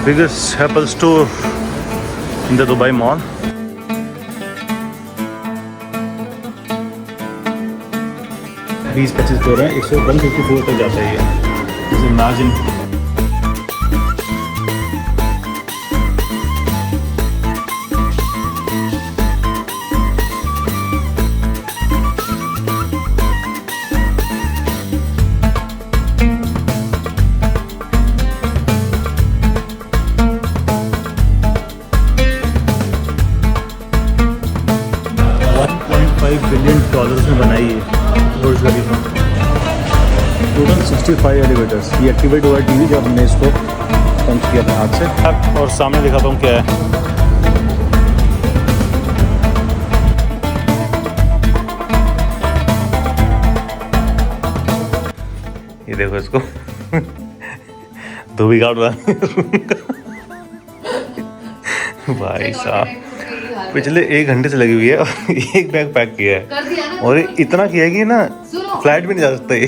biggest Apple store in the Dubai Mall. These patches store हैं 154 तक जाता है ये. Just imagine. $1.5 billion में बनाई है बुर्ज खलीफा. Total 65 elevators. ये एक्टिवेट हुआ टीवी जब हमने इसको पंच किया अपने हाथ से. और सामने दिखाता हूँ क्या है. ये देखो इसको धोबी घाट भाई साहब पिछले 1 घंटे से लगी हुई है और एक बैग पैक किया है और इतना किया है कि ना फ्लाइट भी नहीं जा सकता ये.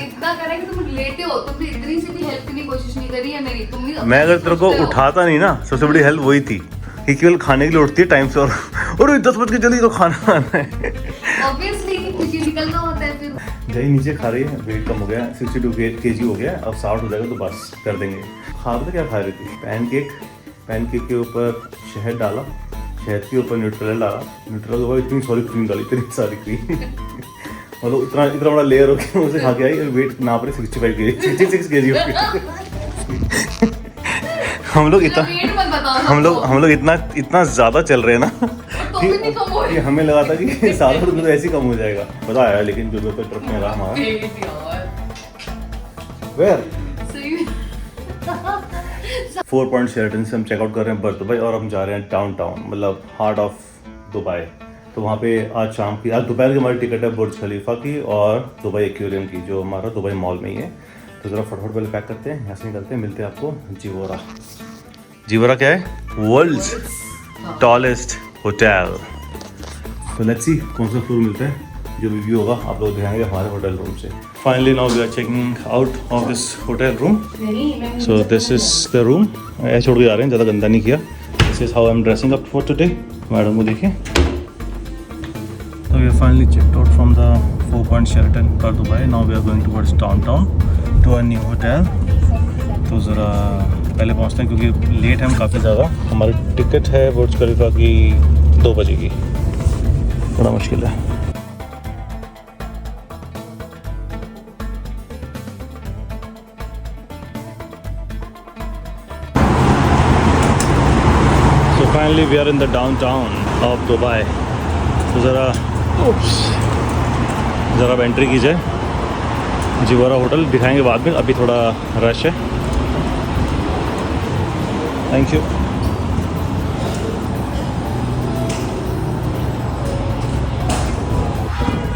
इतना करें कि तुम लेटे हो, तुमने इतनी सी भी हेल्प की कोशिश नहीं करी है मेरी. तुम भी मैं अगर तेरे को उठाता नहीं ना, सबसे बड़ी हेल्प वही थी कि केवल खाने के लिए उठती है टाइम से और 10 बज के जल्दी तो खाना आना है. ऑब्वियसली कुछ निकलना होता है. फिर दही नीचे खा रही है. वेट कम हो गया, 62 kg हो गया. अब 60 हो जाएगा तो बस कर देंगे. खा तो क्या खा रही थी? पैनकेक के ऊपर शहद डाला, शहद के ऊपर न्यूट्रेला डाला, न्यूट्रेला के ऊपर इतनी सारी क्रीम डाली, इतनी सारी क्रीम मतलब इतना बड़ा लेयर हो गया. उसे खा के आई. वेट नाप रहे 65 kg, 66 kg हो गया. हम लोग इतना ज़्यादा चल रहे हैं ना कि हमें लगा था कि 7 रुपये तो ऐसे ही कम हो जाएगा. पता आया लेकिन जो पे ट्रक में रहा हमारा. वेयर 4 पॉइंट शेराटन से हम चेकआउट कर रहे हैं बर्थ दुबई और हम जा रहे हैं टाउन मतलब हार्ट ऑफ दुबई. तो वहाँ पे आज दोपहर की हमारी टिकट है बुर्ज खलीफा की और दुबई एक्वेरियम की जो हमारा दुबई मॉल में ही है. तो ज़रा फटाफट पहले पैक करते हैं, यहाँ से निकलते हैं. मिलते हैं आपको जीवोरा क्या है? World's tallest hotel. तो लेट्स सी कौन सा फ्लोर मिलता है. जो रिव्यू होगा आप लोग दिखाएंगे हमारे होटल रूम से. Finally now we are checking out of this hotel room. So this is the room. ऐसे छोड़ के जा रहे हैं, ज़्यादा गंदा नहीं किया. This is how I am dressing up for today. Madam को देखिए. तो we are finally checked out from the 4 point Sheraton पर Dubai. Now we are going towards downtown to a new hotel. तो ज़रा पहले पहुंचते हैं क्योंकि लेट है हम काफ़ी ज़्यादा. हमारी टिकट है बुर्ज खलीफा की 2 बजे की. बड़ा मुश्किल है. So finally we are in the downtown of Dubai. तो ज़रा अब एंट्री की जाए. जीवोरा होटल दिखाएंगे बाद में, अभी थोड़ा रश है. Thank you.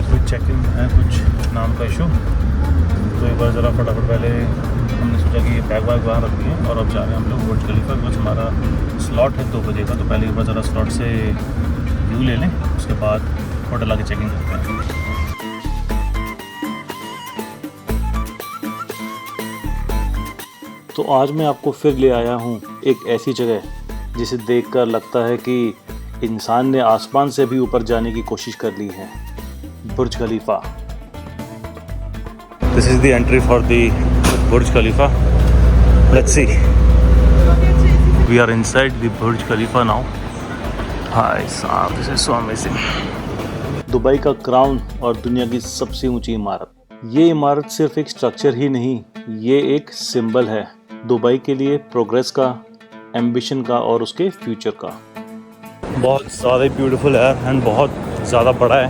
कुछ चेकिंग है, कुछ नाम का इशू. तो एक बार ज़रा फटाफट पहले हमने सोचा कि बैग वहाँ रख दिए और अब जा रहे हैं हम लोग बुर्ज खलीफा. कुछ हमारा स्लॉट है 2 बजे का. तो पहले एक बार ज़रा स्लॉट से व्यू ले लें, उसके बाद होटल आके चेकिंग करते हैं. तो आज मैं आपको फिर ले आया हूँ एक ऐसी जगह जिसे देखकर लगता है कि इंसान ने आसमान से भी ऊपर जाने की कोशिश कर ली है. Burj Khalifa. This is the entry for the Burj Khalifa. Let's see. We are inside the Burj Khalifa now. Hi साहब, this is so amazing. Dubai का क्राउन और दुनिया की सबसे ऊंची इमारत. ये इमारत सिर्फ एक स्ट्रक्चर ही नहीं, ये एक सिंबल है दुबई के लिए प्रोग्रेस का, एम्बिशन का और उसके फ्यूचर का. बहुत ज़्यादा ब्यूटीफुल है एंड बहुत ज़्यादा बड़ा है,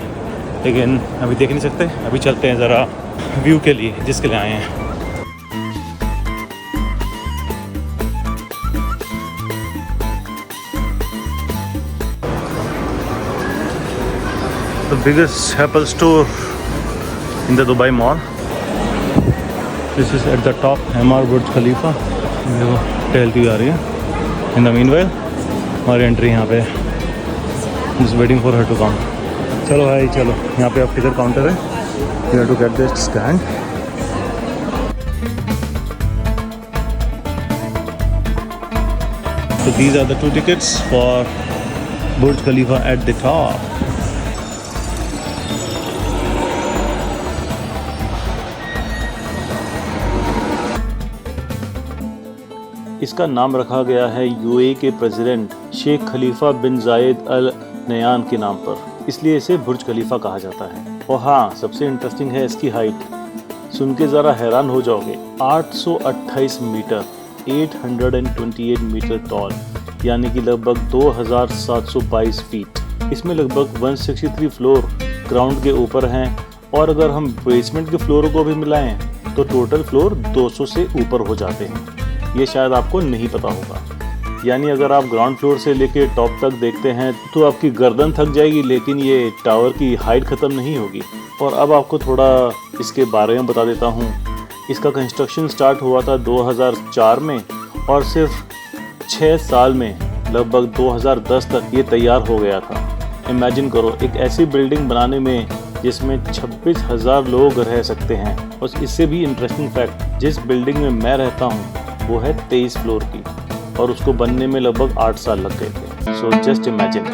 लेकिन अभी देख नहीं सकते. अभी चलते हैं ज़रा व्यू के लिए जिसके लिए आए हैं. The biggest Apple store in the Dubai Mall. This is at the top, MR Burj Khalifa. देखो टहलती हुई आ रही है. In the meanwhile, हमारी एंट्री यहाँ पे. Just waiting for her to come. चलो भाई चलो, यहाँ पे आप टिकट काउंटर है. You have to get this scan. So these are the 2 tickets for Burj Khalifa at the top. इसका नाम रखा गया है यूएई के प्रेसिडेंट शेख खलीफा बिन जायद अल नयान के नाम पर, इसलिए इसे बुर्ज खलीफा कहा जाता है। और हाँ, सबसे इंटरेस्टिंग है इसकी हाइट। सुन के ज़रा हैरान हो जाओगे, 828 मीटर, 828 मीटर टॉल, यानी कि लगभग 2722 फीट। इसमें लगभग 163 फ्लोर ग्राउंड के ऊपर हैं, और अगर हम बेसमेंट के फ्लोरों को भी मिलाएं तो टोटल फ्लोर 200 से ऊपर हो जाते हैं। ये शायद आपको नहीं पता होगा। यानी अगर आप ग्राउंड फ्लोर से लेके टॉप तक देखते हैं तो आपकी गर्दन थक जाएगी, लेकिन ये टावर की हाइट ख़त्म नहीं होगी। और अब आपको थोड़ा इसके बारे में बता देता हूँ। इसका कंस्ट्रक्शन स्टार्ट हुआ था 2004 में, और सिर्फ 6 साल में लगभग 2010 तक ये तैयार हो गया था। इमेजिन करो, एक ऐसी बिल्डिंग बनाने में जिसमें 26,000 लोग रह सकते हैं। और इससे भी इंटरेस्टिंग फैक्ट, जिस बिल्डिंग में मैं रहता हूँ वो है 23 फ्लोर की, और उसको बनने में लगभग 8 साल लग गए थे। So just imagine.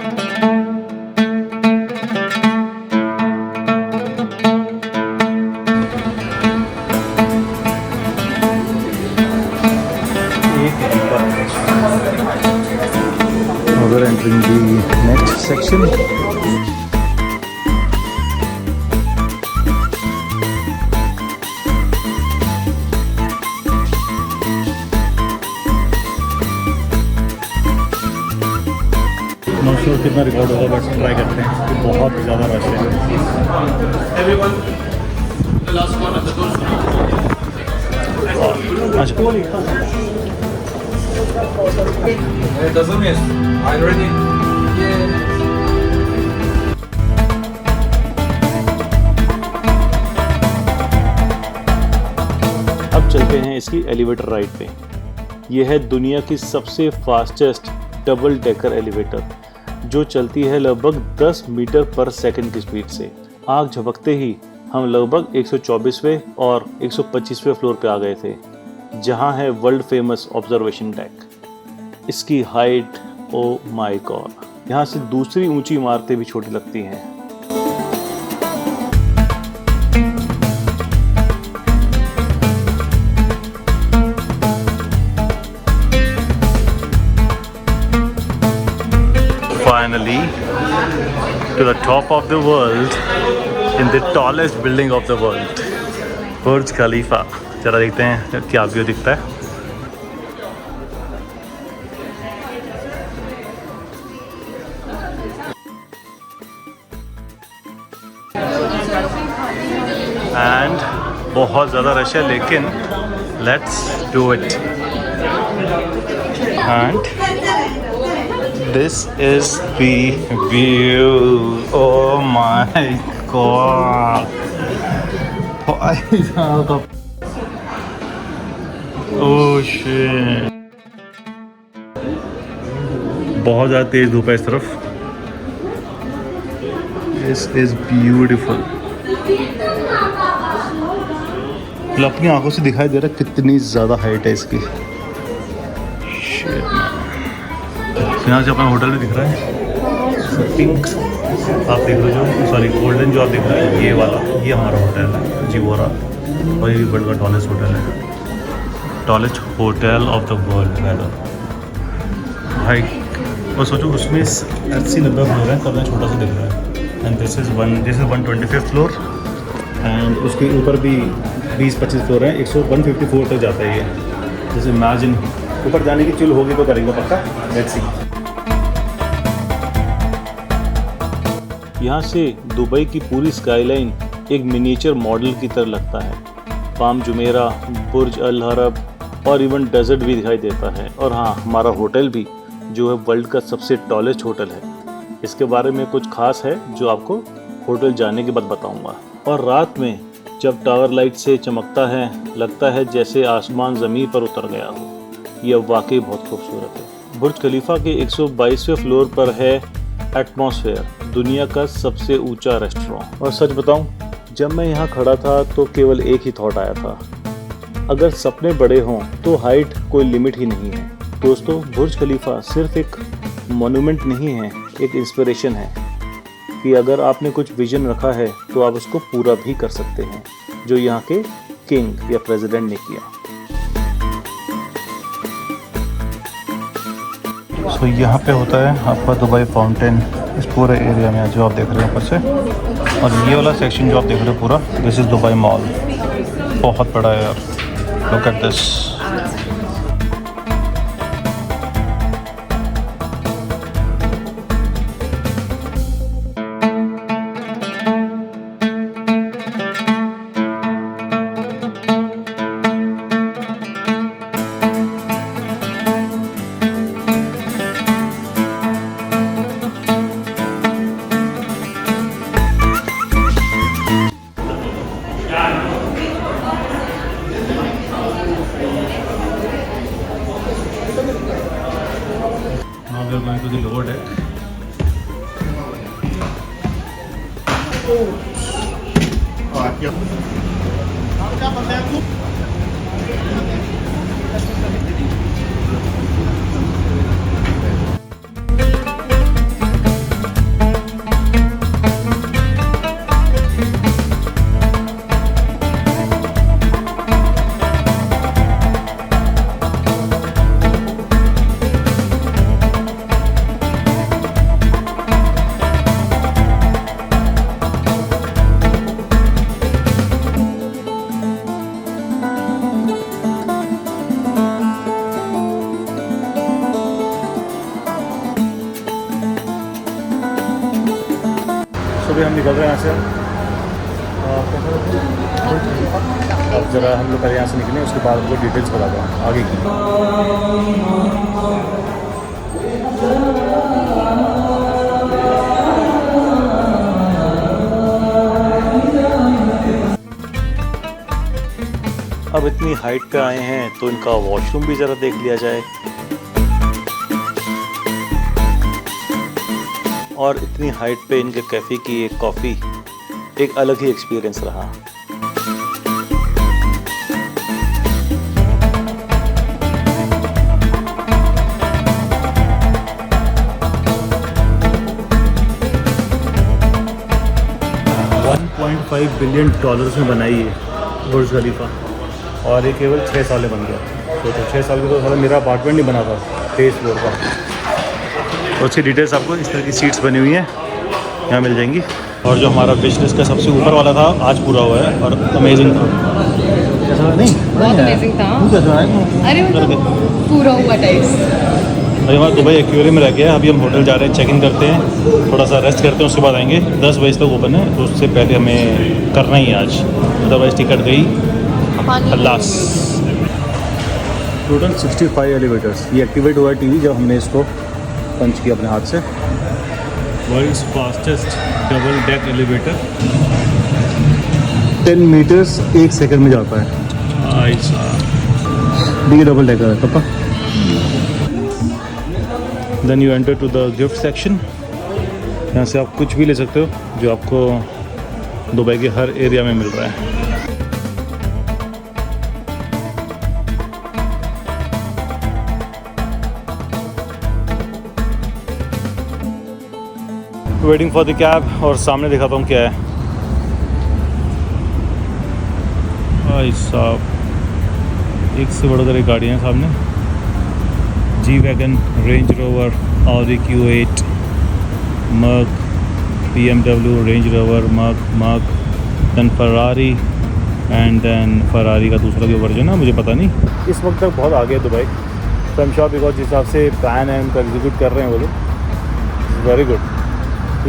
We're entering the next section. Not sure कितना रिकॉर्ड होगा, बट ट्राई करते हैं कि बहुत ज़्यादा रश है। अब चलते हैं इसकी एलिवेटर राइड पे। यह है दुनिया की सबसे फास्टेस्ट डबल डेकर एलिवेटर, जो चलती है लगभग 10 मीटर पर सेकंड की स्पीड से। आग झपकते ही हम लगभग 124वें और 125वें फ्लोर पे आ गए थे, जहां है वर्ल्ड फेमस ऑब्जर्वेशन डेक। इसकी हाइट, ओ माय गॉड, यहाँ से दूसरी ऊंची इमारतें भी छोटी लगती हैं। Finally, to the top of the world, in the tallest building of the world, Burj Khalifa। जरा देखते हैं क्या व्यू दिखता है। एंड बहुत ज़्यादा रश है, लेकिन let's do it. And this is the view. Oh my god. Oh shit. बहुत ज़्यादा तेज धूप है इस तरफ। This is beautiful. अपनी आंखों से दिखाई दे रहा है कितनी ज़्यादा हाइट है इसकी। Shit man. यहाँ से अपना होटल भी दिख रहा है, पिंक आप देख रहे हो, जो सॉरी गोल्डन जो आप देख रहे हैं, ये वाला, ये हमारा होटल है जीवोरा, और ये भी वर्ल्ड का टॉलेस्ट होटल है, tallest hotel of the world वेदर भाई। और सोचो उसमें 80-90 फ्लोर हैं, तब छोटा सा दिख रहा है। And this is 125th floor, and उसके ऊपर भी 20-25 फ्लोर हैं, 154 तक जाता है ये। जैसे इमेजिन ऊपर जाने की चिल होगी तो करेंगे पक्का, लेट्स सी। यहाँ से दुबई की पूरी स्काईलाइन एक मिनिएचर मॉडल की तरह लगता है। पाम जुमेरा, बुर्ज अल अरब और इवन डेजर्ट भी दिखाई देता है। और हाँ, हमारा होटल भी जो है वर्ल्ड का सबसे टॉलेस्ट होटल है। इसके बारे में कुछ खास है जो आपको होटल जाने के बाद बताऊंगा। और रात में जब टावर लाइट से चमकता है, लगता है जैसे आसमान ज़मीन पर उतर गया हो। यह वाकई बहुत खूबसूरत है। बुर्ज खलीफा के 122वें फ्लोर पर है एटमॉस्फेयर, दुनिया का सबसे ऊंचा रेस्टोरेंट। और सच बताऊं, जब मैं यहाँ खड़ा था तो केवल एक ही थॉट आया था, अगर सपने बड़े हों तो हाइट कोई लिमिट ही नहीं है। दोस्तों, बुर्ज खलीफा सिर्फ एक मोन्यूमेंट नहीं है, एक इंस्पिरेशन है कि अगर आपने कुछ विजन रखा है तो आप उसको पूरा भी कर सकते हैं, जो यहाँ के किंग या प्रेसिडेंट ने किया। तो यहाँ पे होता है आपका दुबई फाउंटेन, इस पूरे एरिया में जो आप देख रहे हैं ऊपर से। और ये वाला सेक्शन जो आप देख रहे हो पूरा, दिस इज़ दुबई मॉल। बहुत बड़ा है यार, look at this. Now we are going to the lower deck. सुबह हम निकल रहे हैं यहाँ से। अब ज़रा हम लोग पहले यहाँ से निकले, उसके बाद वो डिटेल्स बताता हूँ आगे की। अब इतनी हाइट पे आए हैं तो इनका वॉशरूम भी ज़रा देख लिया जाए। और इतनी हाइट पे इनके कैफ़े की एक कॉफ़ी एक अलग ही एक्सपीरियंस रहा। $1.5 बिलियन में बनाई है बुर्ज खलीफा, और ये केवल 6 साल में बन गया। तो 6 साल में तो साला मेरा अपार्टमेंट नहीं बना था 23 फ्लोर का। और उसकी डिटेल्स आपको इस तरह की सीट्स बनी हुई हैं, यहाँ मिल जाएंगी। और जो हमारा विश लिस्ट का सबसे ऊपर वाला था आज पूरा हुआ है और अमेजिंग था। कैसा नहीं? बहुत अमेजिंग था। अरे मतलब पूरा हुआ टाइप्स। अभी हमारा दुबई एक्वेरियम में रह गया। अभी हम होटल जा रहे हैं, चेक इन करते हैं, थोड़ा सा रेस्ट करते हैं, उसके बाद आएंगे। 10 बजे तक ओपन है, तो उससे पहले हमें करना ही है आज, अदरवाइज टिकट गई खल्लास। Total 65 elevators. ये एक्टिवेट हुआ है टीवी जब हमने इसको पंच किया अपने हाथ से। World's fastest double deck elevator, 10 metres 1 second में जाता है। ये डबल डेकर है पापा। Then you enter to the gift section. यहाँ से आप कुछ भी ले सकते हो जो आपको दुबई के हर एरिया में मिल रहा है। वेटिंग फॉर द कैब, और सामने दिखाता हूँ क्या है। भाई साहब, एक से बढ़कर एक गाड़ियाँ हैं सामने। G wagon, Range Rover, Audi Q8, Merc, BMW, Range Rover, Merc, then Ferrari, and then Ferrari का दूसरा जो वर्जन है मुझे पता नहीं। इस वक्त तक बहुत आगे है दुबई, तो आई एम श्योर बिकॉज जिस हिसाब से प्लान है उनका एग्जीक्यूट कर रहे हैं वो लोग, very good,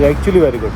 actually very good.